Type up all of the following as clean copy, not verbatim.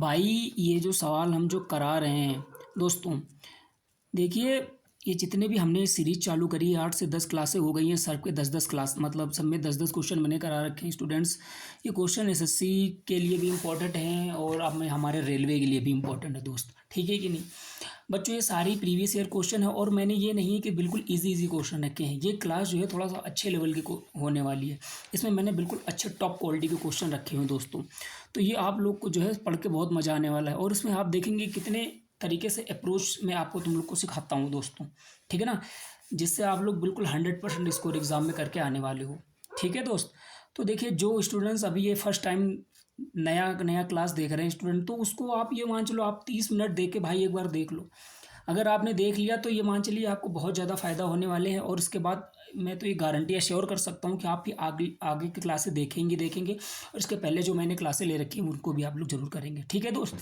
भाई ये जो सवाल हम जो करा रहे हैं दोस्तों, देखिए ये जितने भी हमने सीरीज चालू करी है 8 से 10 क्लासें हो गई हैं। सर के 10-10 क्लास मतलब सब में 10-10 क्वेश्चन मैंने करा रखे हैं स्टूडेंट्स। ये क्वेश्चन एसएससी के लिए भी इम्पोर्टेंट हैं और अब में हमारे रेलवे के लिए भी इम्पोर्टेंट है दोस्त, ठीक है कि नहीं बच्चों। ये सारी प्रीवियस ईयर क्वेश्चन है और मैंने ये नहीं है कि बिल्कुल इजी क्वेश्चन रखे हैं। ये क्लास जो है थोड़ा सा अच्छे लेवल की होने वाली है। इसमें मैंने बिल्कुल अच्छे टॉप क्वालिटी के क्वेश्चन रखे हुए हैं दोस्तों। तो ये आप लोग को जो है पढ़ के बहुत मज़ा आने वाला है और इसमें आप देखेंगे कितने तरीके से अप्रोच मैं आपको तुम लोग को सिखाता हूँ दोस्तों, ठीक है ना, जिससे आप लोग बिल्कुल 100% स्कोर एग्ज़ाम में करके आने वाले हो, ठीक है दोस्त। तो देखिए जो स्टूडेंट्स अभी ये फर्स्ट टाइम नया नया क्लास देख रहे हैं स्टूडेंट, तो उसको आप ये मान चलो आप 30 मिनट देख के भाई एक बार देख लो। अगर आपने देख लिया तो ये मान चलिए आपको बहुत ज़्यादा फ़ायदा होने वाले हैं और इसके बाद मैं तो ये गारंटी अश्योर कर सकता हूँ कि आप ये आगे आगे की क्लासें देखेंगे और इसके पहले जो मैंने क्लासें ले रखी हैं उनको भी आप लोग ज़रूर करेंगे, ठीक है दोस्त।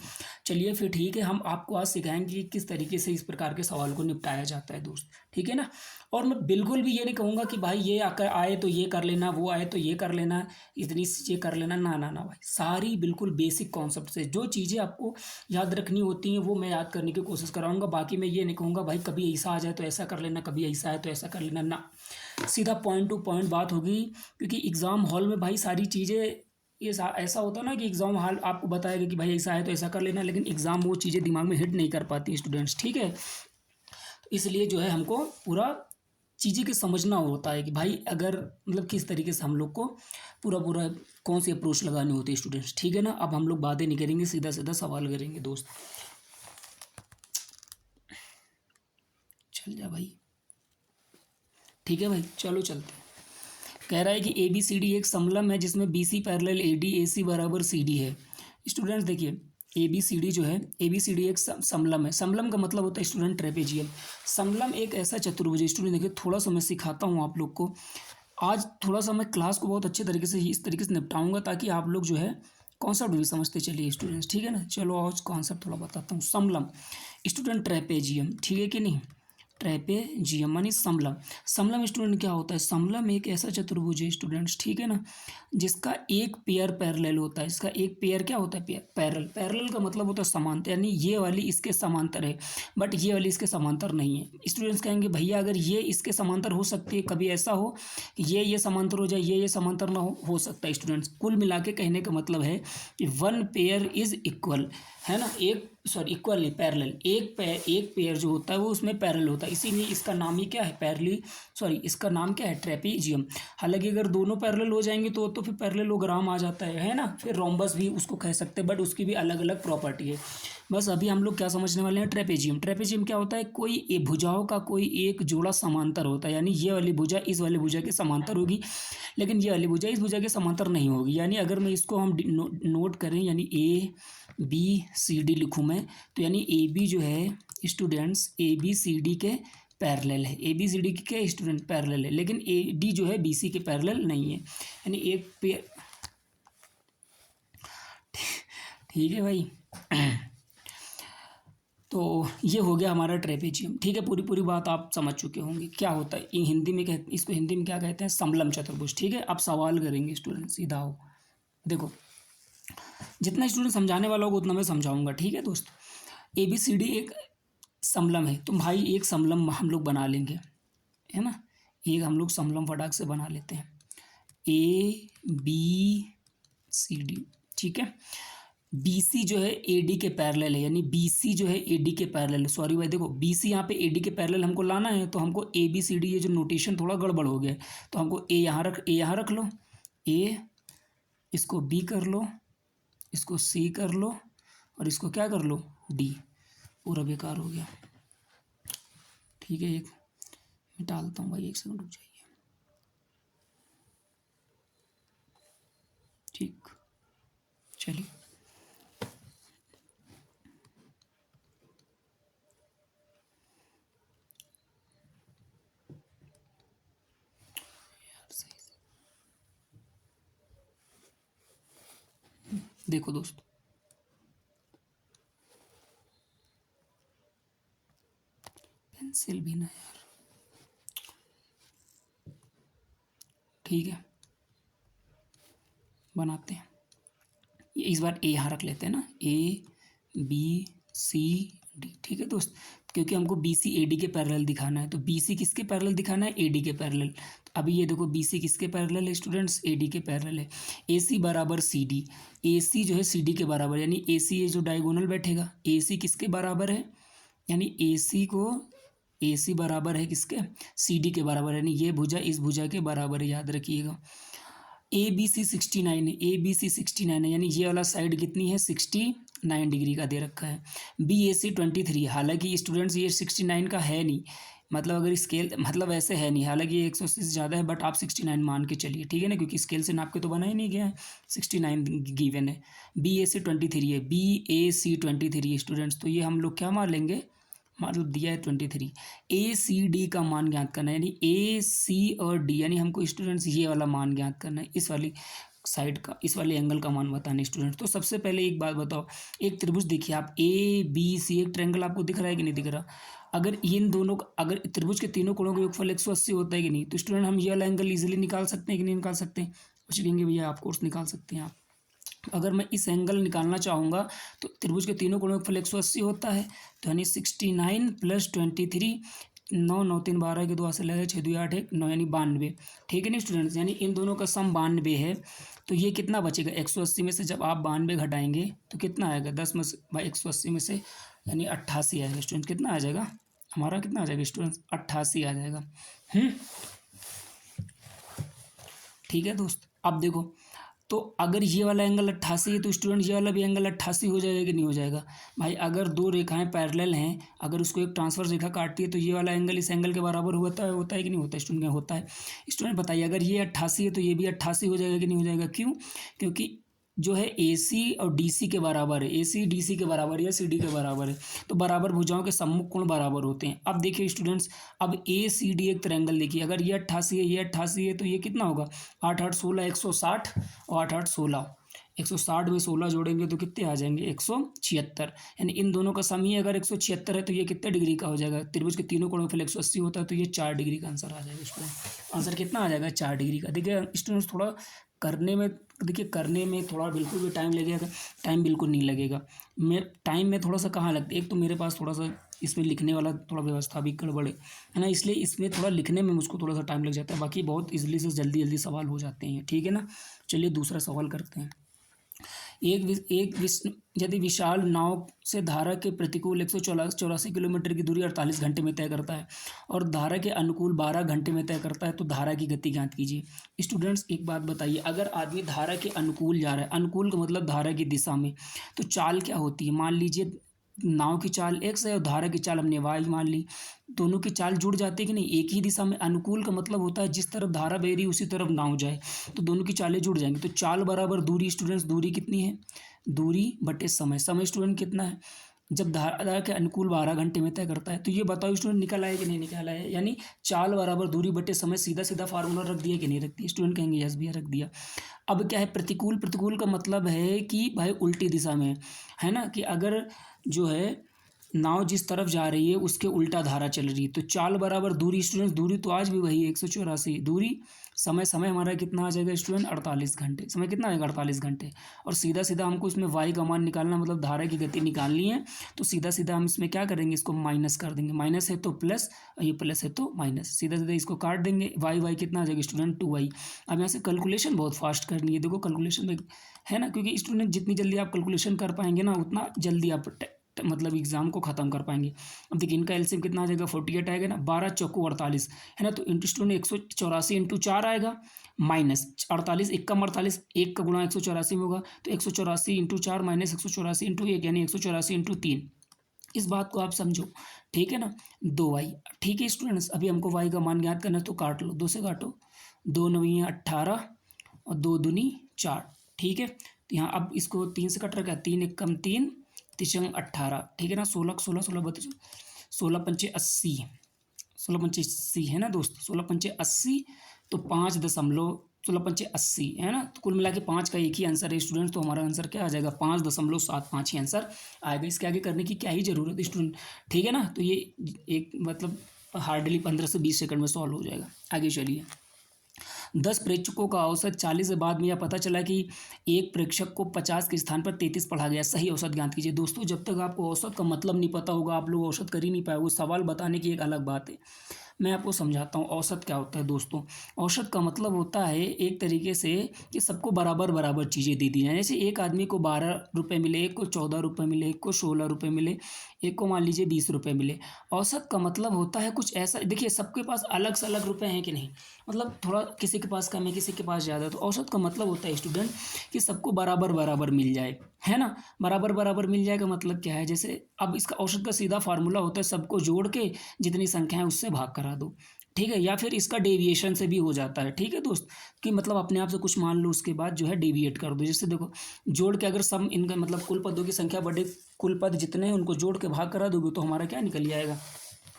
चलिए फिर ठीक है, हम आपको आज सिखाएंगे कि किस तरीके से इस प्रकार के सवाल को निपटाया जाता है दोस्त, ठीक है ना। और मैं बिल्कुल भी ये नहीं कहूँगा कि भाई ये आकर आए तो ये कर लेना, वो आए तो ये कर लेना, इतनी चीज़ें कर लेना, ना ना ना भाई, सारी बिल्कुल बेसिक कॉन्सेप्ट से जो चीज़ें आपको याद रखनी होती हैं वो मैं याद करने की कोशिश कराऊंगा। बाकी मैं ये नहीं कहूँगा भाई कभी ऐसा आ जाए तो ऐसा कर लेना, कभी ऐसा आए तो ऐसा कर लेना, ना, सीधा पॉइंट टू पॉइंट बात होगी। क्योंकि एग्ज़ाम हॉल में भाई सारी चीज़ें ये ऐसा होता है ना कि एग्ज़ाम हॉल आपको बताएगा कि भाई ऐसा है तो ऐसा कर लेना, लेकिन एग्ज़ाम वो चीज़ें दिमाग में हिट नहीं कर पाती स्टूडेंट्स, ठीक है। तो इसलिए जो है हमको पूरा चीज़ें के समझना होता है कि भाई अगर मतलब किस तरीके से हम लोग को पूरा पूरा कौन सी अप्रोच लगानी होती है स्टूडेंट्स, ठीक है ना। अब हम लोग बातें नहीं करेंगे, सीधा सीधा सवाल करेंगे दोस्त। चल जा भाई, ठीक है भाई, चलो चलते हैं। कह रहा है कि ए बी सी डी एक समलम है जिसमें B C parallel A D A C बराबर सी डी है। स्टूडेंट्स देखिए ए बी सी डी जो है, ए बी सी डी एक समलम है। समलम का मतलब होता है स्टूडेंट ट्रेपेजियम। समलम एक ऐसा चतुर्भुज, स्टूडेंट देखिए थोड़ा सा मैं सिखाता हूँ आप लोग को। आज थोड़ा सा मैं क्लास को बहुत अच्छे तरीके से इस तरीके से निपटाऊंगा ताकि आप लोग जो है कॉन्सेप्ट भी समझते चलिए स्टूडेंट्स, ठीक है ना। चलो आज कॉन्सेप्ट थोड़ा बताता हूँ। समलम स्टूडेंट ट्रेपेजियम, ठीक है कि नहीं, ट्रेपेजियम मानी समलम। समलम स्टूडेंट क्या होता है, समलम एक ऐसा चतुर्भुज है स्टूडेंट्स, ठीक है ना, जिसका एक पेयर पैरेलल होता है। इसका एक पेयर क्या होता है, पेयर पैरेलल। पैरेलल का मतलब होता है समांतर, यानी ये वाली इसके समांतर है बट ये वाली इसके समांतर नहीं है। स्टूडेंट्स कहेंगे भैया अगर ये इसके समांतर हो सकती है, कभी ऐसा हो कि ये समांतर हो जाए, ये समांतर ना हो सकता है स्टूडेंट्स। कुल मिला के कहने का मतलब है कि वन पेयर इज इक्वल, है ना, एक सॉरी इक्वल नहीं पैरेलल, एक पेयर जो होता है वो उसमें पैरेलल होता है, इसीलिए इसका नाम ही क्या है, पैरेलली सॉरी इसका नाम क्या है, ट्रेपेजियम। हालांकि अगर दोनों पैरेलल हो जाएंगे तो फिर पैरेललोग्राम आ जाता है ना, फिर रोम्बस भी उसको कह सकते हैं बट उसकी भी अलग अलग प्रॉपर्टी है। बस अभी हम लोग क्या समझने वाले हैं, ट्रेपेजियम। ट्रेपेजियम क्या होता है, कोई भुजाओं का कोई एक जोड़ा समांतर होता है, यानी ये वाली भुजा इस वाली भुजा के समांतर होगी लेकिन ये वाली भुजा इस भुजा के समांतर नहीं होगी। यानी अगर मैं इसको हम नोट करें, यानी ए बी सी डी लिखूँ मैं, तो यानी ए बी जो है students A B C D के पैरेलल है, ए बी सी डी के स्टूडेंट पैरेलल है, लेकिन ए डी जो है बी सी के पैरेलल नहीं है, यानी एक पेयर, ठीक है भाई। तो ये हो गया हमारा ट्रेपेजियम, ठीक है। पूरी पूरी बात आप समझ चुके होंगे क्या होता है। ये हिंदी में इसको हिंदी में क्या कहते हैं, समलम चतुर्भुज, ठीक है। अब सवाल करेंगे स्टूडेंट, सीधा हो, देखो जितना स्टूडेंट समझाने वाला होगा उतना मैं समझाऊंगा, ठीक है दोस्त। ए बी सी डी एक समलम है, तो भाई एक समलम हम लोग बना लेंगे, है ना। एक हम लोग समलम फटाक से बना लेते हैं, ए बी सी डी, ठीक है। बी सी जो है ए डी के पैरेलल है, यानी बी सी जो है ए डी के पैरेलल, सॉरी भाई देखो बी सी यहाँ पे ए डी के पैरेलल हमको लाना है, तो हमको ए बी सी डी ये जो नोटेशन थोड़ा गड़बड़ हो गया है, तो हमको ए यहाँ रख लो, ए, इसको बी कर लो, इसको सी कर लो और इसको क्या कर लो, डी, पूरा बेकार हो गया, ठीक है। एक मैं डालता हूँ भाई, एक सेकंड रुक जाइए, ठीक, चलिए देखो दोस्त, पेंसिल भी ना यार, ठीक है बनाते हैं। इस बार ए यहाँ रख लेते हैं ना, ए बी सी डी, ठीक है दोस्त, क्योंकि हमको बी सी ए डी के पैरेलल दिखाना है। तो बी सी किसके पैरेलल दिखाना है, ए डी के पैरेलल। तो अभी ये देखो बी सी किसके पैरेलल है स्टूडेंट्स, ए डी के पैरेलल है। ए सी बराबर सी डी, ए सी जो है सी डी के बराबर, यानी ए सी ये जो डायगोनल बैठेगा, ए सी किसके बराबर है, यानी ए सी को, ए सी बराबर है किसके, सी डी के बराबर, यानी ये भुजा इस भुजा के बराबर है, याद रखिएगा। ए बी सी 69 है, ए बी सी 69 है, यानी ये वाला साइड कितनी है, 69 डिग्री का दे रखा है। बी ए सी 23, हालांकि स्टूडेंट्स ये 69 का है नहीं, मतलब अगर स्केल मतलब ऐसे है नहीं, हालांकि ये 180 से ज़्यादा है, बट आप 69 मान के चलिए, ठीक है ना, क्योंकि स्केल से नाप के तो बना ही नहीं गया है, 69 गिवन है। बी ए सी 23 है, बी ए सी 23 स्टूडेंट्स, तो ये हम लोग क्या मान लेंगे, मतलब दिया है 23। ए सी डी का मान ज्ञात करना है, यानी ए सी और डी, यानी हमको स्टूडेंट्स ये वाला मान ज्ञात करना है, इस वाली साइड का, इस वाले एंगल का मान बताना है स्टूडेंट। तो सबसे पहले एक बात बताओ, एक त्रिभुज देखिए आप, ए बी सी, एक ट्रायंगल आपको दिख रहा है कि नहीं दिख रहा, अगर इन दोनों अगर त्रिभुज के तीनों कोणों का योगफल 180 होता है कि नहीं, तो स्टूडेंट हम ये वाला एंगल इजीली निकाल सकते हैं कि नहीं निकाल सकते हैं, कुछ कहेंगे भैया आप कोर्स निकाल सकते हैं आप। अगर मैं इस एंगल निकालना चाहूँगा तो त्रिभुज के तीनों कोणों का फल 180 होता है, तो यानी 69 प्लस 23, 9 9 3 12 के 2 से लगे 6 2 8 1 9, यानी 92, ठीक है ना स्टूडेंट्स, यानी इन दोनों का सम 92 है। तो ये कितना बचेगा, 180 में से जब आप 92 घटाएंगे तो कितना आएगा, 10 में से भाई 180 में से, यानी 88 आएगा स्टूडेंट, कितना आ जाएगा हमारा, कितना आ जाएगा स्टूडेंट्स, 88 आ जाएगा। ठीक है दोस्त, अब देखो, तो अगर ये वाला एंगल 88 है तो स्टूडेंट ये वाला भी एंगल 88 हो जाएगा कि नहीं हो जाएगा भाई, अगर दो रेखाएं पैरेलल हैं, अगर उसको एक ट्रांसवर्स रेखा काटती है तो ये वाला एंगल इस एंगल के बराबर होता है कि नहीं होता है स्टूडेंट, होता है। स्टूडेंट बताइए, अगर ये 88 है तो ये भी 88 हो जाएगा कि नहीं हो जाएगा, क्यों, क्योंकि जो है ए सी और डी सी के बराबर है, ए सी डी सी के बराबर है या सी डी के बराबर है, तो बराबर भुजाओं के सम्मुख कोण बराबर होते हैं। अब देखिए स्टूडेंट्स, अब ए सी डी एक ट्रायंगल देखिए, अगर ये 88 है, ये 88 है, तो ये कितना होगा, 8 8 16 160, और 8 8 16, 160 में 16 जोड़ेंगे तो कितने आ जाएंगे, 176, यानी इन दोनों का सम ही अगर 176 है तो ये कितने डिग्री का हो जाएगा, त्रिभुज के तीनों कोणों का 180 होता है, तो ये 4 डिग्री का आंसर आ जाएगा स्टूडेंट। आंसर कितना आ जाएगा, 4 डिग्री का। देखिए स्टूडेंट्स, थोड़ा करने में, देखिए करने में थोड़ा बिल्कुल भी टाइम लगेगा, टाइम बिल्कुल नहीं लगेगा, मैं टाइम में थोड़ा सा कहाँ लगता है, एक तो मेरे पास थोड़ा सा इसमें लिखने वाला थोड़ा व्यवस्था भी गड़बड़ है ना, इसलिए इसमें थोड़ा लिखने में मुझको थोड़ा सा टाइम लग जाता है, बाकी बहुत इजीली से जल्दी जल्दी सवाल हो जाते हैं, ठीक है ना। चलिए दूसरा सवाल करते हैं। यदि विशाल नाव से धारा के प्रतिकूल 184 किलोमीटर की दूरी 48 घंटे में तय करता है और धारा के अनुकूल 12 घंटे में तय करता है, तो धारा की गति ज्ञात कीजिए। स्टूडेंट्स एक बात बताइए, अगर आदमी धारा के अनुकूल जा रहा है, अनुकूल का मतलब धारा की दिशा में, तो चाल क्या होती है, मान लीजिए नाव की चाल x है और धारा की चाल हमने y मान ली, दोनों की चाल जुड़ जाती है कि नहीं, एक ही दिशा में। अनुकूल का मतलब होता है जिस तरफ धारा बह रही उसी तरफ नाव जाए, तो दोनों की चालें जुड़ जाएंगी। तो चाल बराबर दूरी, स्टूडेंट्स दूरी कितनी है, दूरी बटे समय, समय स्टूडेंट कितना है, जब धारा के अनुकूल 12 घंटे में तय करता है, तो ये बताओ स्टूडेंट निकल आया कि नहीं निकल आया, यानी चाल बराबर दूरी बटे समय, सीधा सीधा फार्मूला रख दिया कि नहीं रख दिया, स्टूडेंट कहेंगे यस भैया रख दिया। अब क्या है प्रतिकूल, प्रतिकूल का मतलब है कि भाई उल्टी दिशा में है ना, कि अगर जो है नाव जिस तरफ जा रही है उसके उल्टा धारा चल रही है, तो चाल बराबर दूरी, स्टूडेंट्स दूरी तो आज भी वही है 184, दूरी समय, समय हमारा कितना आ जाएगा स्टूडेंट 48 घंटे, समय कितना आएगा 48 घंटे। और सीधा सीधा हमको इसमें वाई का मान निकालना, मतलब धारा की गति निकालनी है, तो सीधा सीधा हम इसमें क्या करेंगे, इसको माइनस कर देंगे, माइनस है तो प्लस, ये प्लस है तो माइनस, सीधा सीधा इसको काट देंगे, वाई वाई कितना आ जाएगा स्टूडेंट 2y। अब यहाँ से कैलकुलेशन बहुत फास्ट करनी है, देखो कैलकुलेशन में है ना, क्योंकि स्टूडेंट जितनी जल्दी आप कैलकुलेशन कर पाएंगे ना, उतना जल्दी आप मतलब एग्जाम को खत्म कर पाएंगे। अब देखिए इनका एलसीएम कितना आ जाएगा, 48 आएगा ना, 12 चौको 48 है ना, तो इंटू स्टूडेंट 184 इंटू 4 आएगा, माइनस 48, एक कम 48, एक का गुणा 184 में होगा, तो 184 इंटू 4 माइनस 184 इंटू 1, यानी 184 इंटू 3। इस बात को आप समझो, ठीक है ना, 2y, ठीक है स्टूडेंट्स। अभी हमको y का मान ज्ञात करना है, तो काट लो, 2 से काटो, 2 9 18 और 2 दूनी 4, ठीक है। तो यहाँ अब इसको 3 से कट रखा है, 3 एक कम 3, 3 18, ठीक है ना, 16 16 16 32, 16 पंचे 80, 16 पंचे 80 है ना दोस्त, 16 पंचे 80, तो 5.16 पंचे 80 है ना, तो कुल मिला के 5 का एक ही आंसर है स्टूडेंट, तो हमारा आंसर क्या आ जाएगा 5.75 ही आंसर आएगा, इसके आगे करने की क्या ही जरूरत है स्टूडेंट, ठीक है ना। तो ये एक मतलब हार्डली 15 से 20 सेकंड में सॉल्व हो जाएगा। आगे चलिए, 10 प्रेक्षकों का औसत 40 के बाद में यह पता चला कि एक प्रेक्षक को 50 के स्थान पर 33 पढ़ा गया। सही औसत ज्ञात कीजिए। दोस्तों जब तक आपको औसत का मतलब नहीं पता होगा आप लोग औसत कर ही नहीं पाओगे। सवाल बताने की एक अलग बात है। मैं आपको समझाता हूँ औसत क्या होता है दोस्तों। औसत का मतलब होता है एक तरीके से कि सबको बराबर बराबर चीज़ें दे दी जाए। जैसे एक आदमी को 12 रुपये मिले, एक को 14 रुपये मिले, एक को 16 रुपये मिले, एक को मान लीजिए 20 रुपये मिले। औसत का मतलब होता है कुछ ऐसा, देखिए सबके पास अलग से अलग रुपये हैं कि नहीं, मतलब थोड़ा किसी के पास कम है, किसी के पास ज़्यादा है। तो औसत का मतलब होता है स्टूडेंट कि सबको बराबर बराबर मिल जाए, है ना। बराबर बराबर मिल जाए का मतलब क्या है, जैसे अब इसका औसत का सीधा फार्मूला होता है सबको जोड़ के जितनी संख्या है उससे भाग करा दो, ठीक है। या फिर इसका डेविएशन से भी हो जाता है, ठीक है दोस्त, कि मतलब अपने आप से कुछ मान लो उसके बाद जो है डेविएट कर दो। जैसे देखो जोड़ के अगर सम इनका मतलब कुल पदों की संख्या बड़े कुल पद जितने हैं उनको जोड़ के भाग करा दोगे तो हमारा क्या निकल जाएगा,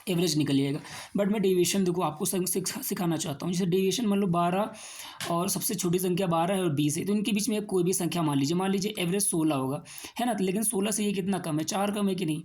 एवरेज निकल जाएगा। बट मैं डेविएशन देखो आपको सिखाना चाहता हूँ। जैसे डेविएशन मान लो 12 और सबसे छोटी संख्या 12 है और 20 है, तो इनके बीच में एक कोई भी संख्या मान लीजिए एवरेज 16 होगा, है ना। लेकिन 16 से ये कितना कम है, 4 कम है कि नहीं।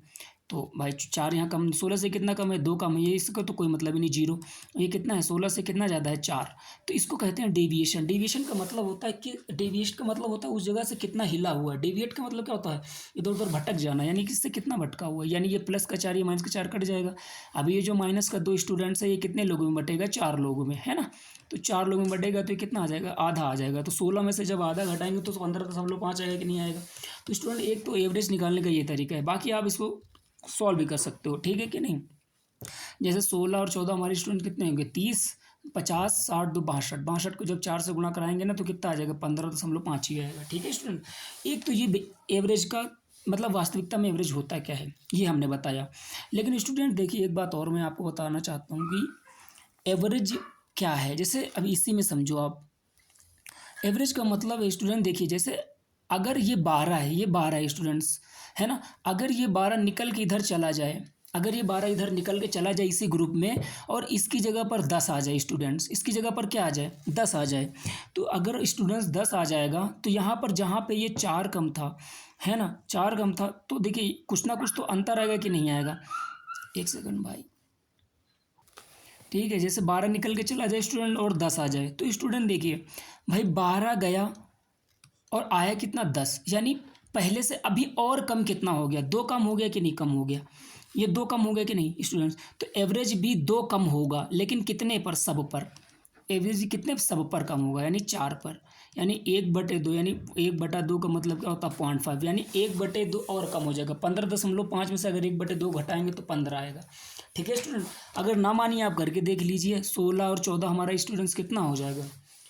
तो भाई 4 यहाँ कम, 16 से कितना कम है, 2 कम है, ये इसका तो कोई मतलब ही नहीं, जीरो। ये कितना है, 16 से कितना ज़्यादा है, 4। तो इसको कहते हैं डेविएशन। डेविएशन का मतलब होता है कि डेविएशन का मतलब होता है उस जगह से कितना हिला हुआ है। डेविएट का मतलब क्या होता है, इधर उधर भटक जाना, यानी कि इससे कितना भटका हुआ है। यानी ये प्लस का 4 ये माइनस का 4 कट जाएगा। अब ये जो माइनस का 2 स्टूडेंट्स है ये कितने लोगों में बटेगा, 4 लोगों में, है ना। तो 4 लोगों में बटेगा तो ये कितना आ जाएगा, आधा आ जाएगा। तो 16 में से जब आधा घटाएंगे तो 15.5 आएगा कि नहीं आएगा। तो स्टूडेंट एक तो एवरेज निकालने का ये तरीका है, बाकी आप इसको सॉल्व भी कर सकते हो, ठीक है कि नहीं। जैसे 16 और 14 हमारे स्टूडेंट कितने होंगे, 30, 50, 60, 2 62। 62 को जब 4 से गुणा कराएंगे ना तो कितना आ जाएगा, 15.5 ही आएगा, ठीक है स्टूडेंट। एक तो ये एवरेज का मतलब वास्तविकता में एवरेज होता क्या है ये हमने बताया। लेकिन स्टूडेंट देखिए एक बात और मैं आपको बताना चाहता हूँ कि एवरेज क्या है। जैसे अभी इसी में समझो आप, एवरेज का मतलब है स्टूडेंट, देखिए जैसे अगर ये 12 है, ये 12 है स्टूडेंट्स, है ना। अगर ये 12 निकल के इधर चला जाए, अगर ये 12 इधर निकल के चला जाए इसी ग्रुप में और इसकी जगह पर 10 आ जाए स्टूडेंट्स, इसकी जगह पर क्या आ जाए, 10 आ जाए। तो अगर स्टूडेंट्स 10 आ जाएगा तो यहाँ पर जहाँ पे ये 4 कम था, है ना, 4 कम था, तो देखिए कुछ ना कुछ तो अंतर आएगा कि नहीं आएगा। एक सेकंड भाई, ठीक है। जैसे 12 निकल के चला जाए स्टूडेंट और 10 आ जाए, तो स्टूडेंट देखिए भाई 12 गया और आया कितना, 10, यानी पहले से अभी और कम कितना हो गया, 2 कम हो गया कि नहीं, कम हो गया। ये 2 कम हो गया कि नहीं स्टूडेंट्स। तो एवरेज भी 2 कम होगा, लेकिन कितने पर, सब पर। एवरेज कितने सब पर कम होगा, यानी 4 पर। यानी 1/2, यानी 1/2 का मतलब क्या होता है, 0.5, यानी 1/2 और कम हो जाएगा। 15.5 में से अगर 1/2 घटाएंगे तो 15 आएगा, ठीक है स्टूडेंट। अगर ना मानिए आप करके देख लीजिए, 16 और 14 हमारा स्टूडेंट्स कितना हो जाएगा,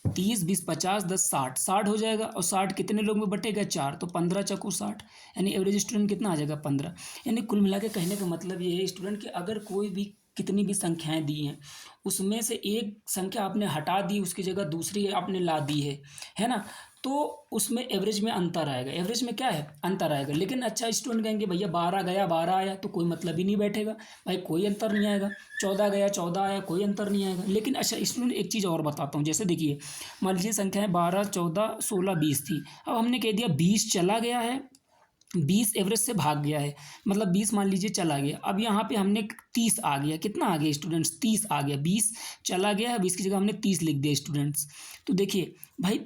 30, 20, 50, 10, 60, 60 हो जाएगा। और 60 कितने लोग में बटेगा, 4, तो 15 चौको 60, यानी एवरेज स्टूडेंट कितना आ जाएगा, 15। यानी कुल मिला के कहने का मतलब ये है स्टूडेंट कि अगर कोई भी कितनी भी संख्याएं दी हैं उसमें से एक संख्या आपने हटा दी, उसकी जगह दूसरी आपने ला दी है ना, तो उसमें एवरेज में अंतर आएगा। एवरेज में क्या है, अंतर आएगा। लेकिन अच्छा स्टूडेंट कहेंगे भैया 12 गया 12 आया, तो कोई मतलब ही नहीं बैठेगा भाई, कोई अंतर नहीं आएगा। 14 गया 14 आया, कोई अंतर नहीं आएगा। लेकिन अच्छा स्टूडेंट एक चीज़ और बताता हूँ, जैसे देखिए मान लीजिए संख्याएं 12, 14, 16, 20 थी। अब हमने कह दिया 20 चला गया है, 20 एवरेज से भाग गया है, मतलब 20 मान लीजिए चला गया। अब यहाँ पे हमने 30 आ गया, कितना आ गया स्टूडेंट्स, 30 आ गया। 20 चला गया है, 20 की जगह हमने 30 लिख दिया स्टूडेंट्स। तो देखिए भाई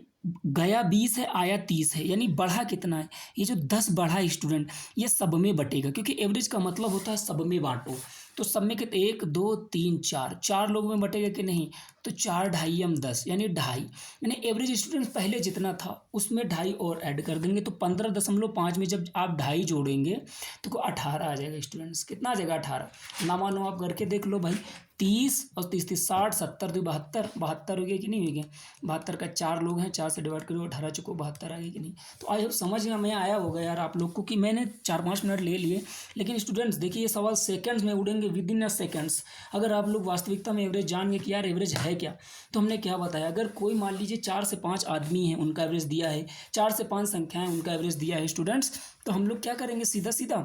गया 20 है, आया 30 है, यानी बढ़ा कितना है, ये जो 10 बढ़ा है स्टूडेंट, ये सब में बटेगा, क्योंकि एवरेज का मतलब होता है सब में बांटो। तो सब में कितने, 1, 2, 3, 4, 4 लोगों में बटेगा कि नहीं, तो 4 ढाई 10, यानी ढाई, यानी एवरेज स्टूडेंट पहले जितना था उसमें ढाई और ऐड कर देंगे, तो 15.5 में जब आप ढाई जोड़ेंगे तो 18 आ जाएगा स्टूडेंट्स। कितना आ जाएगा, 18। ना मानो आप करके देख लो भाई, 30 और 30, 30, 60, 70, 2, 72, 72 हो गया कि नहीं हो गया। 72 का 4 लोग हैं, 4 से डिवाइड करो, 18 चुको 72 आ गया कि नहीं। तो आई होप समझ में आया होगा यार आप लोग को, कि मैंने 4-5 मिनट ले लिए। लेकिन स्टूडेंट्स देखिए ये सवाल सेकंड्स में उड़ेंगे, विद इन अ सेकंड्स। अगर आप लोग वास्तविकता में एवरेज जान गए कि यार एवरेज है क्या, तो हमने क्या बताया, अगर कोई मान लीजिए 4 से 5 आदमी हैं उनका एवरेज दिया है, 4 से 5 संख्याएं उनका एवरेज दिया है स्टूडेंट्स, तो हम लोग क्या करेंगे, सीधा सीधा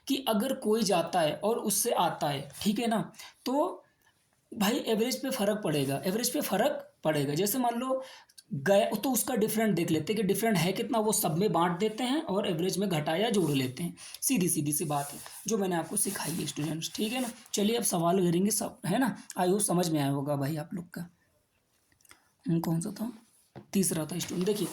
कि अगर कोई जाता है और उससे आता है, ठीक है ना, तो भाई एवरेज पे फ़र्क पड़ेगा, एवरेज पे फ़र्क पड़ेगा। जैसे मान लो गया तो उसका डिफरेंट देख लेते हैं कि डिफरेंट है कितना, वो सब में बांट देते हैं और एवरेज में घटाया जोड़ लेते हैं। सीधी सीधी सी बात है जो मैंने आपको सिखाई है स्टूडेंट्स, ठीक है ना। चलिए अब सवाल करेंगे सब, है ना। आई होप समझ में आया होगा भाई आप लोग का। कौन सा था, तीसरा था स्टूडेंट। देखिए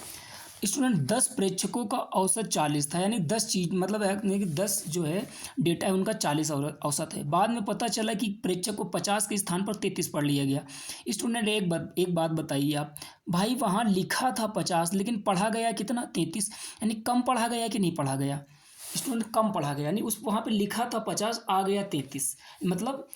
स्टूडेंट 10 प्रेक्षकों का औसत 40 था, यानी 10 चीज मतलब है कि 10 जो है डेटा है उनका 40 औसत है। बाद में पता चला कि प्रेक्षक को 50 के स्थान पर 33 पढ़ लिया गया। स्टूडेंट एक बात बताइए आप, भाई वहाँ लिखा था 50 लेकिन पढ़ा गया कितना, 33, यानी कम पढ़ा गया कि नहीं पढ़ा गया स्टूडेंट, कम पढ़ा गया, यानी उस वहाँ पे लिखा था 50 आ गया 33, मतलब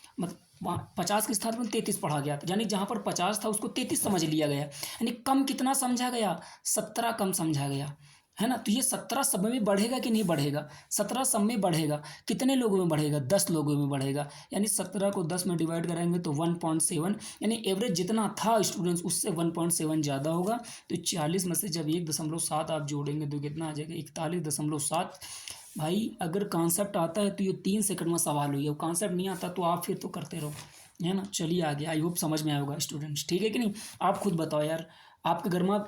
वहाँ 50 के स्थान पर 33 पढ़ा गया था, यानी जहाँ पर 50 था उसको 33 समझ लिया गया, यानी कम कितना समझा गया, 17 कम समझा गया, है ना। तो ये 17 सब में बढ़ेगा कि नहीं बढ़ेगा, 17 सब में बढ़ेगा, कितने लोगों में बढ़ेगा, 10 लोगों में बढ़ेगा, यानी 17 को 10 में डिवाइड करेंगे तो 1.7, यानी एवरेज जितना था स्टूडेंट्स उससे 1.7 ज़्यादा होगा। तो 40 में से जब 1.7 आप जोड़ेंगे तो कितना आ जाएगा, 41.7। भाई अगर कॉन्सेप्ट आता है तो ये 3 सेकंड में सवाल हुई है, कॉन्सेप्ट नहीं आता तो आप फिर तो करते रहो, है ना। चलिए आगे, आई होप समझ में आया होगा स्टूडेंट्स, ठीक है कि नहीं। आप खुद बताओ यार, आपके घर में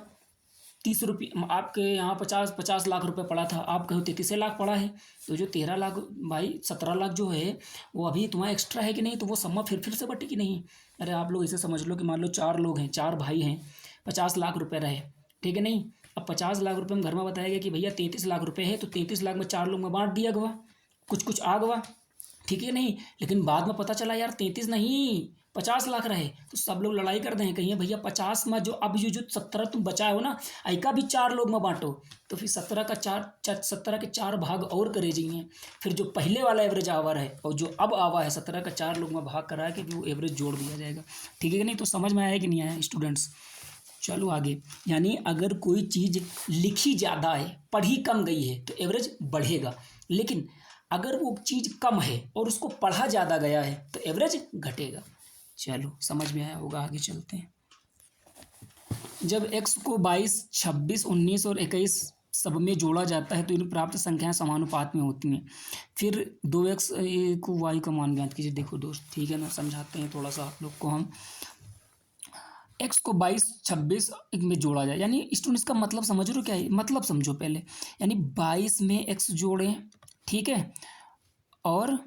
30 रुपये, आपके यहाँ 50 लाख रुपए पड़ा था, आप कहो 33 लाख पड़ा है, तो जो 13 लाख, भाई 17 लाख जो है वो अभी तुम्हारा एक्स्ट्रा है कि नहीं, तो वो सम्मा फिर से बटी कि नहीं। अरे आप लोग इसे समझ लो कि मान लो 4 लोग हैं, 4 भाई हैं, 50 लाख रुपए रहे, ठीक है नहीं। अब 50 लाख रुपए में घर में बताया गया कि भैया 33 लाख रुपए है, तो 33 लाख में 4 लोग में बांट दिया गया, कुछ कुछ आ गया, ठीक है नहीं। लेकिन बाद में पता चला यार 33 नहीं 50 लाख रहे, तो सब लोग लड़ाई कर दें, कहिए भैया 50 में जो अब ये जो 17 तुम बचाए हो ना, ऐका भी 4 लोग में बांटो, तो फिर 17 के 4 भाग और करे जाइए, फिर जो पहले वाला एवरेज आवर है और जो अब आवा है 17 का 4 लोग में भाग करा के वो एवरेज जोड़ दिया जाएगा, ठीक है कि नहीं। तो समझ में आया कि नहीं आया स्टूडेंट्स। चलो आगे, यानी अगर कोई चीज़ लिखी ज़्यादा है पढ़ी कम गई है तो एवरेज बढ़ेगा, लेकिन अगर वो चीज़ कम है और उसको पढ़ा ज़्यादा गया है तो एवरेज घटेगा। चलो समझ में आया होगा, आगे चलते हैं। जब x को 22, 26, 19 और 21 सब में जोड़ा जाता है तो इन प्राप्त संख्याएं समानुपात में होती हैं। फिर 2x को y का मान ज्ञात कीजिए। देखो दोस्त, ठीक है ना, समझाते हैं थोड़ा सा आप लोग को हम। x को 22, 26 में जोड़ा जाए, यानी स्टूडेंट्स का मतलब समझ रहे हो क्या है, मतलब समझो पहले, यानी 22 में x जोड़ें, ठीक है, और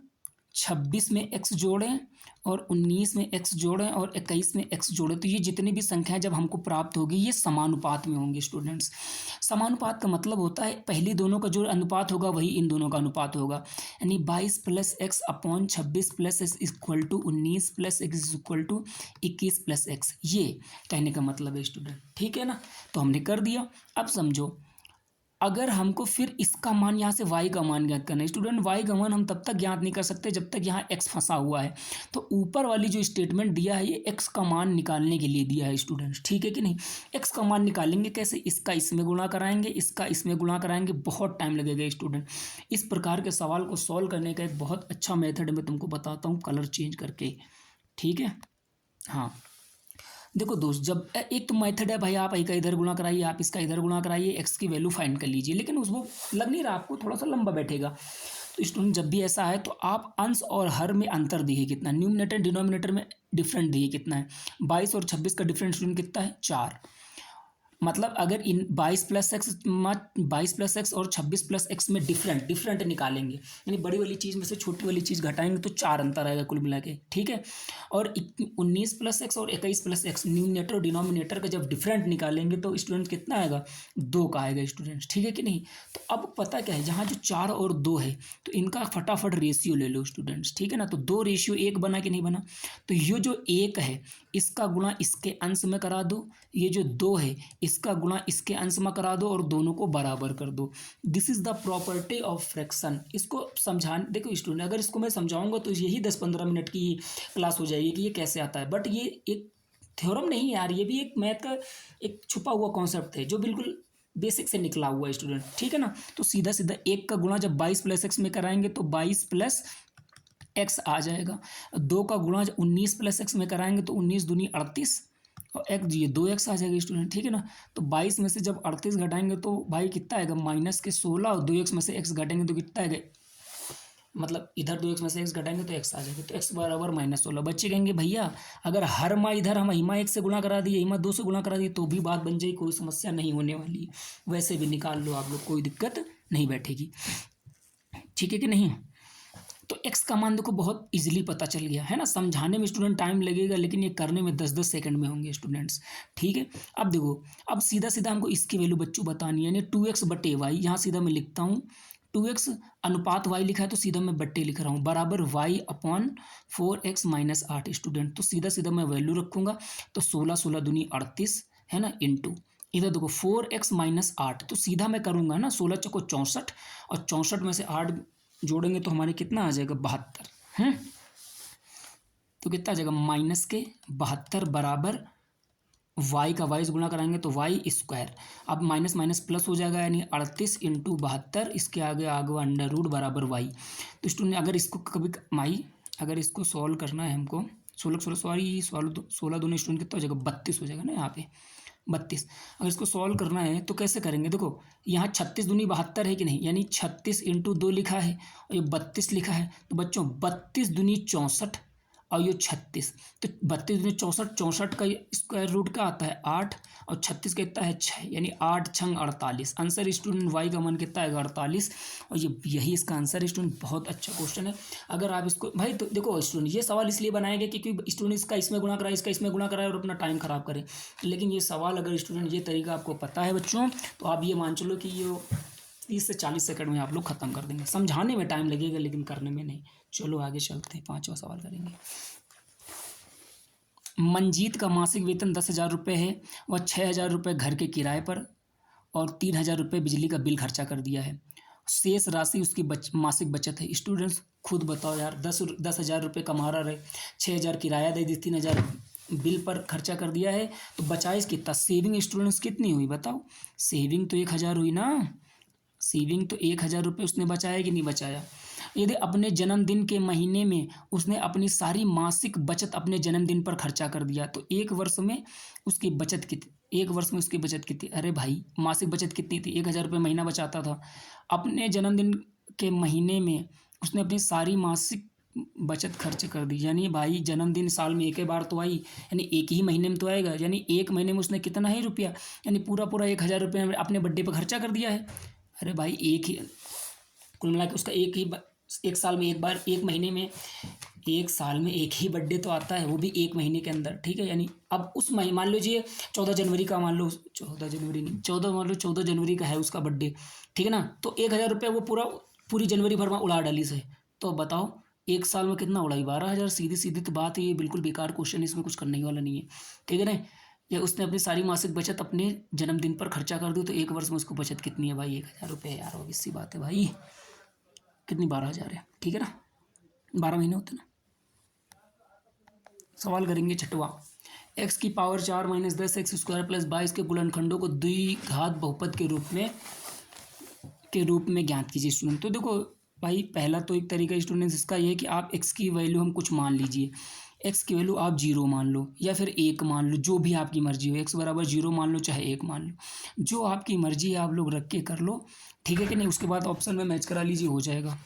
26 में x जोड़ें, और 19 में x जोड़ें, और 21 में x जोड़ें, तो ये जितनी भी संख्याएं जब हमको प्राप्त होगी ये समानुपात में होंगी स्टूडेंट्स। समानुपात का मतलब होता है पहली दोनों का जो अनुपात होगा वही इन दोनों का अनुपात होगा, यानी 22 + x upon 26 + x equal to 19 + x equal to 21 + x, ये कहने का मतलब है स्टूडेंट, ठीक है ना। तो हमने कर दिया। अब समझो, अगर हमको फिर इसका मान यहाँ से y का मान ज्ञात करना है स्टूडेंट, y का मान हम तब तक ज्ञात नहीं कर सकते जब तक यहाँ x फंसा हुआ है। तो ऊपर वाली जो स्टेटमेंट दिया है ये x का मान निकालने के लिए दिया है स्टूडेंट्स, ठीक है कि नहीं। x का मान निकालेंगे कैसे, इसका इसमें गुणा कराएंगे, इसका इसमें गुणा कराएंगे, बहुत टाइम लगेगा स्टूडेंट। इस प्रकार के सवाल को सॉल्व करने का एक बहुत अच्छा मेथड मैं तुमको बताता हूँ, कलर चेंज करके, ठीक है। हाँ देखो दोस्त, जब एक तो मेथड है भाई, आप का इधर गुणा कराइए, आप इसका इधर गुणा कराइए, एक्स की वैल्यू फाइंड कर लीजिए, लेकिन उसको लग नहीं रहा, आपको थोड़ा सा लंबा बैठेगा। तो स्टूडेंट जब भी ऐसा है तो आप अंश और हर में अंतर दिए कितना, न्यूमिनेटर डिनोमिनेटर में डिफरेंट दिए कितना है, 22 और 26 का डिफरेंट स्टूडेंट कितना है, 4। मतलब अगर इन 22 + x और 26 + x में डिफरेंट निकालेंगे, यानी बड़ी वाली चीज़ में से छोटी वाली चीज़ घटाएंगे तो 4 अंतर आएगा कुल मिला के, ठीक है। और 19 + x और 21 + x न्यूमिनेटर और डिनोमिनेटर का जब डिफरेंट निकालेंगे तो स्टूडेंट कितना आएगा, 2 का आएगा स्टूडेंट्स, ठीक है कि नहीं। तो अब पता क्या है, जहाँ जो 4 और 2 है तो इनका फटाफट रेशियो ले लो स्टूडेंट्स, ठीक है ना। तो 2 रेशियो 1 बना कि नहीं बना, तो ये जो 1 है इसका गुणा इसके अंश में करा दो, ये जो 2 है इसका गुणा इसके अंश में करा दो और दोनों को बराबर कर दो। This is the property of fraction. इसको समझाने देखो स्टूडेंट, अगर इसको मैं समझाऊंगा तो यही 10-15 मिनट की क्लास हो जाएगी कि ये कैसे आता है, बट ये एक थ्योरम नहीं यार, ये भी एक मैथ का एक छुपा हुआ कॉन्सेप्ट है जो बिल्कुल बेसिक से निकला हुआ है स्टूडेंट, ठीक है ना। तो सीधा सीधा 1 का गुणा जब 22 + x में कराएंगे तो 22 + x आ जाएगा, 2 का गुणा 19 + x में कराएंगे तो 19 दूनी 38 और x ये 2x आ जाएगा स्टूडेंट, ठीक है ना। तो 22 में से जब 38 घटाएंगे तो भाई कितना आएगा, -16, और 2x में से x घटेंगे तो कितना आएगा, मतलब इधर 2x में से x घटाएंगे तो x आ जाएगा, तो x बराबर -16। बच्चे कहेंगे भैया अगर हर माँ इधर हम हिमा 1 से गुणा करा दिए, हिमा 2 से गुणा करा दिए तो भी बात बन जाएगी, कोई समस्या नहीं होने वाली है, वैसे भी निकाल लो आप लोग, कोई दिक्कत नहीं बैठेगी, ठीक है कि नहीं। तो एक्स का मान देखो बहुत इजीली पता चल गया है ना। समझाने में स्टूडेंट टाइम लगेगा, लेकिन ये करने में 10-10 सेकंड में होंगे स्टूडेंट्स। ठीक है, अब देखो, अब सीधा सीधा हमको इसकी वैल्यू बच्चों बतानी है, यानी 2x बटे वाई। यहाँ सीधा मैं लिखता हूँ 2x अनुपात y लिखा है तो सीधा मैं बट्टे लिख रहा हूँ, बराबर y upon 4x minus 8 student. तो सीधा सीधा मैं वैल्यू रखूँगा, तो 16 16 दूनी 38 है ना, इंटू इधर देखो 4x माइनस 8, तो सीधा मैं करूँगा ना, 16 चौको 64 और 64 में से 8 जोड़ेंगे तो हमारे कितना आ जाएगा 72। तो कितना आ जाएगा माइनस के 72 बराबर y का y से गुणा कराएंगे तो y स्क्वायर। अब माइनस माइनस प्लस हो जाएगा, यानी 38 इंटू 72, इसके आगे आगे अंडर रूट बराबर y। तो स्टूडेंट अगर इसको कभी अगर इसको सॉल्व करना है हमको, 16 दोनों स्टूडेंट कितना हो जाएगा 32 हो जाएगा ना यहाँ पे 32। अगर इसको सॉल्व करना है तो कैसे करेंगे, देखो यहाँ 36 दूनी 72 है कि नहीं, यानी 36 इंटू 2 लिखा है और ये 32 लिखा है, तो बच्चों 32 दूनी 64 और ये 36, तो 32 दूनी 64, 64 का स्क्वायर रूट का आता है 8 और 36 का कितना है 6, यानी 8 छंग 48। आंसर स्टूडेंट वाई का मान कितना आएगा 48, और यही इसका आंसर स्टूडेंट। बहुत अच्छा क्वेश्चन है। अगर आप इसको भाई, तो देखो स्टूडेंट, ये सवाल इसलिए बनाया गया क्योंकि स्टूडेंट इसका इसमें गुणा कराए, इसका इसमें गुणा कराए और अपना टाइम खराब करे। लेकिन ये सवाल अगर स्टूडेंट ये तरीका आपको पता है बच्चों, तो आप ये मान चलो कि ये 30 से 40 सेकंड में आप लोग खत्म कर देंगे। समझाने में टाइम लगेगा लेकिन करने में नहीं। चलो आगे चलते हैं, 5वां सवाल करेंगे। मंजीत का मासिक वेतन 10,000 रुपये है। वह 6,000 रुपये घर के किराए पर और 3,000 रुपये बिजली का बिल खर्चा कर दिया है। शेष राशि उसकी मासिक बचत है। स्टूडेंट्स खुद बताओ यार, 10,000 रुपये कमा रहा है, 6,000 किराया दे दी, 3,000 बिल पर खर्चा कर दिया है, तो बचाइस कितना? सेविंग स्टूडेंट्स कितनी हुई बताओ? सेविंग तो 1,000 हुई ना। सेविंग तो 1,000 रुपये उसने बचाया कि नहीं बचाया? यदि अपने जन्मदिन के महीने में उसने अपनी सारी मासिक बचत अपने जन्मदिन पर खर्चा कर दिया, तो एक वर्ष में उसकी बचत कितनी? एक वर्ष में उसकी बचत कितनी? अरे भाई, मासिक बचत कितनी थी? 1,000 रुपये महीना बचाता था। अपने जन्मदिन के महीने में उसने अपनी सारी मासिक बचत खर्च कर दी, यानी भाई जन्मदिन साल में एक ही बार तो आई, यानी एक ही महीने में तो आएगा, यानी एक महीने में उसने कितना ही रुपया, यानी पूरा 1,000 रुपये अपने बर्थडे पर खर्चा कर दिया है। अरे भाई, एक ही कुल मिला के उसका एक साल में एक बार, एक महीने में, एक साल में एक ही बर्थडे तो आता है, वो भी एक महीने के अंदर। ठीक है, यानी अब उस महीने मान लीजिए 14 जनवरी का, मान लो 14 जनवरी नहीं, 14 जनवरी का है उसका बर्थडे, ठीक है ना, तो 1,000 रुपये वो पूरी जनवरी भर में उड़ा डाली से, तो बताओ एक साल में कितना उड़ाई? 12,000। सीधी सीधी तो बात है, ये बिल्कुल बेकार क्वेश्चन है, इसमें कुछ करने वाला नहीं है। ठीक है ना, या उसने अपनी सारी मासिक बचत अपने जन्मदिन पर खर्चा कर दी, तो एक वर्ष में उसको बचत कितनी है भाई? 1,000 रुपये यार, ऑब्वियस सी बात है भाई, कितनी? 12,000 है। ठीक है ना, 12 महीने होते ना। सवाल करेंगे 6वां। x की power 4 minus 10 x square plus 22 के गुणनखंडों को द्विघात बहुपद के रूप में ज्ञात कीजिए स्टूडेंट। तो देखो भाई, पहला तो एक तरीका स्टूडेंट्स इसका ये है कि आप x की वैल्यू हम कुछ मान लीजिए, x की वैल्यू आप 0 मान लो या फिर 1 मान लो, जो भी आपकी मर्जी हो। x बराबर 0 मान लो चाहे 1 मान लो, जो आपकी मर्जी है आप लोग रख के कर लो। ठीक है कि नहीं, उसके बाद ऑप्शन में मैच करा लीजिए, हो जाएगा।